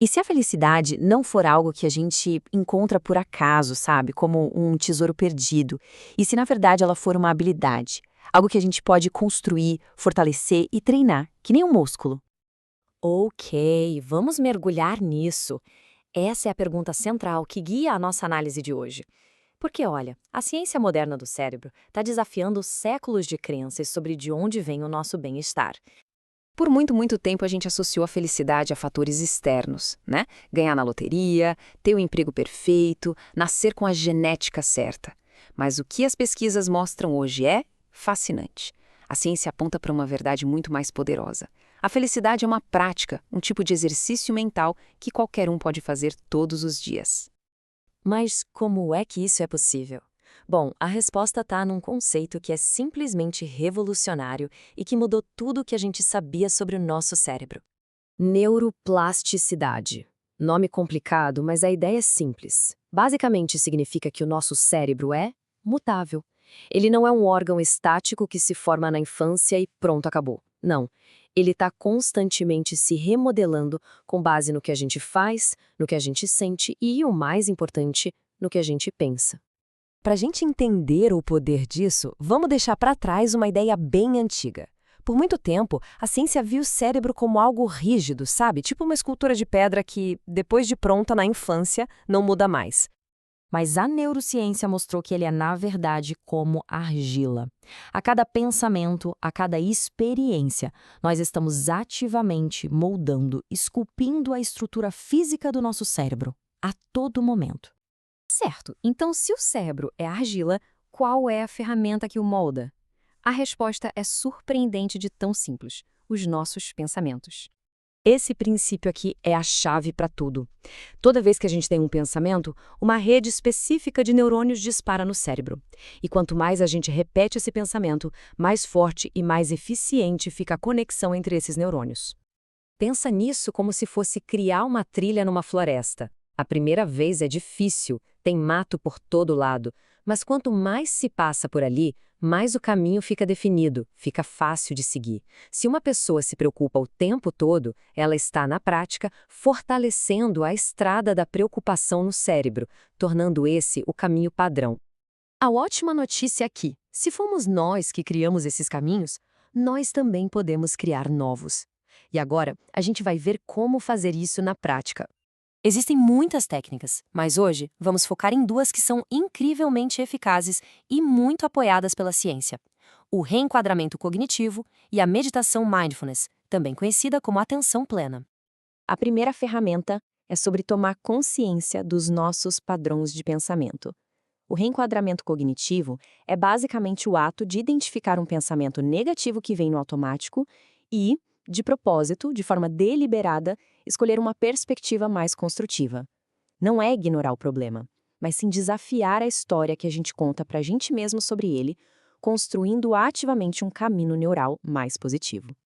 E se a felicidade não for algo que a gente encontra por acaso, sabe, como um tesouro perdido, e se na verdade ela for uma habilidade, algo que a gente pode construir, fortalecer e treinar, que nem um músculo? Ok, vamos mergulhar nisso. Essa é a pergunta central que guia a nossa análise de hoje. Porque, olha, a ciência moderna do cérebro está desafiando séculos de crenças sobre de onde vem o nosso bem-estar. Por muito, muito tempo a gente associou a felicidade a fatores externos, né? Ganhar na loteria, ter o emprego perfeito, nascer com a genética certa. Mas o que as pesquisas mostram hoje é fascinante. A ciência aponta para uma verdade muito mais poderosa. A felicidade é uma prática, um tipo de exercício mental que qualquer um pode fazer todos os dias. Mas como é que isso é possível? Bom, a resposta está num conceito que é simplesmente revolucionário e que mudou tudo o que a gente sabia sobre o nosso cérebro. Neuroplasticidade. Nome complicado, mas a ideia é simples. Basicamente significa que o nosso cérebro é mutável. Ele não é um órgão estático que se forma na infância e pronto, acabou. Não. Ele está constantemente se remodelando com base no que a gente faz, no que a gente sente e, o mais importante, no que a gente pensa. Para a gente entender o poder disso, vamos deixar para trás uma ideia bem antiga. Por muito tempo, a ciência viu o cérebro como algo rígido, sabe? Tipo uma escultura de pedra que, depois de pronta na infância, não muda mais. Mas a neurociência mostrou que ele é, na verdade, como argila. A cada pensamento, a cada experiência, nós estamos ativamente moldando, esculpindo a estrutura física do nosso cérebro, a todo momento. Certo, então se o cérebro é argila, qual é a ferramenta que o molda? A resposta é surpreendente de tão simples: os nossos pensamentos. Esse princípio aqui é a chave para tudo. Toda vez que a gente tem um pensamento, uma rede específica de neurônios dispara no cérebro. E quanto mais a gente repete esse pensamento, mais forte e mais eficiente fica a conexão entre esses neurônios. Pensa nisso como se fosse criar uma trilha numa floresta. A primeira vez é difícil, tem mato por todo lado, mas quanto mais se passa por ali, mais o caminho fica definido, fica fácil de seguir. Se uma pessoa se preocupa o tempo todo, ela está, na prática, fortalecendo a estrada da preocupação no cérebro, tornando esse o caminho padrão. A ótima notícia aqui: se fomos nós que criamos esses caminhos, nós também podemos criar novos. E agora, a gente vai ver como fazer isso na prática. Existem muitas técnicas, mas hoje vamos focar em duas que são incrivelmente eficazes e muito apoiadas pela ciência: o reenquadramento cognitivo e a meditação mindfulness, também conhecida como atenção plena. A primeira ferramenta é sobre tomar consciência dos nossos padrões de pensamento. O reenquadramento cognitivo é basicamente o ato de identificar um pensamento negativo que vem no automático e, de propósito, de forma deliberada, escolher uma perspectiva mais construtiva. Não é ignorar o problema, mas sim desafiar a história que a gente conta para a gente mesmo sobre ele, construindo ativamente um caminho neural mais positivo.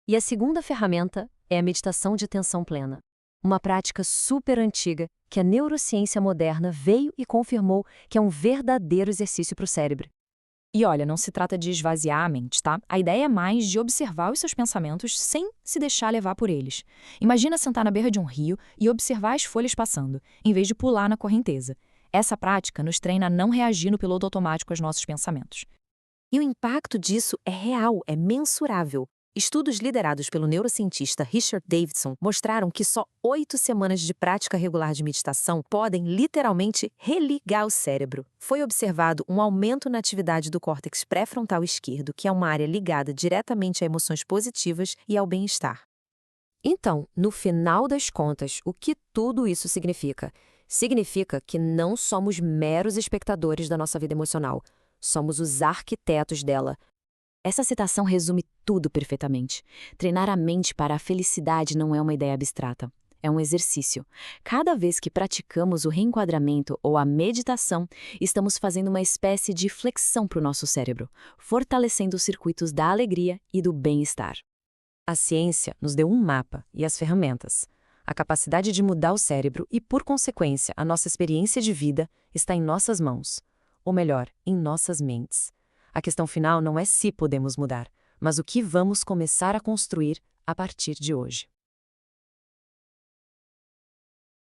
E a segunda ferramenta é a meditação de atenção plena, uma prática super antiga que a neurociência moderna veio e confirmou que é um verdadeiro exercício para o cérebro. E olha, não se trata de esvaziar a mente, tá? A ideia é mais de observar os seus pensamentos sem se deixar levar por eles. Imagina sentar na beira de um rio e observar as folhas passando, em vez de pular na correnteza. Essa prática nos treina a não reagir no piloto automático aos nossos pensamentos. E o impacto disso é real, é mensurável. Estudos liderados pelo neurocientista Richard Davidson mostraram que só 8 semanas de prática regular de meditação podem literalmente religar o cérebro. Foi observado um aumento na atividade do córtex pré-frontal esquerdo, que é uma área ligada diretamente a emoções positivas e ao bem-estar. Então, no final das contas, o que tudo isso significa? Significa que não somos meros espectadores da nossa vida emocional, somos os arquitetos dela. Essa citação resume tudo perfeitamente. Treinar a mente para a felicidade não é uma ideia abstrata. É um exercício. Cada vez que praticamos o reenquadramento ou a meditação, estamos fazendo uma espécie de flexão para o nosso cérebro, fortalecendo os circuitos da alegria e do bem-estar. A ciência nos deu um mapa e as ferramentas. A capacidade de mudar o cérebro e, por consequência, a nossa experiência de vida está em nossas mãos. Ou melhor, em nossas mentes. A questão final não é se podemos mudar, mas o que vamos começar a construir a partir de hoje.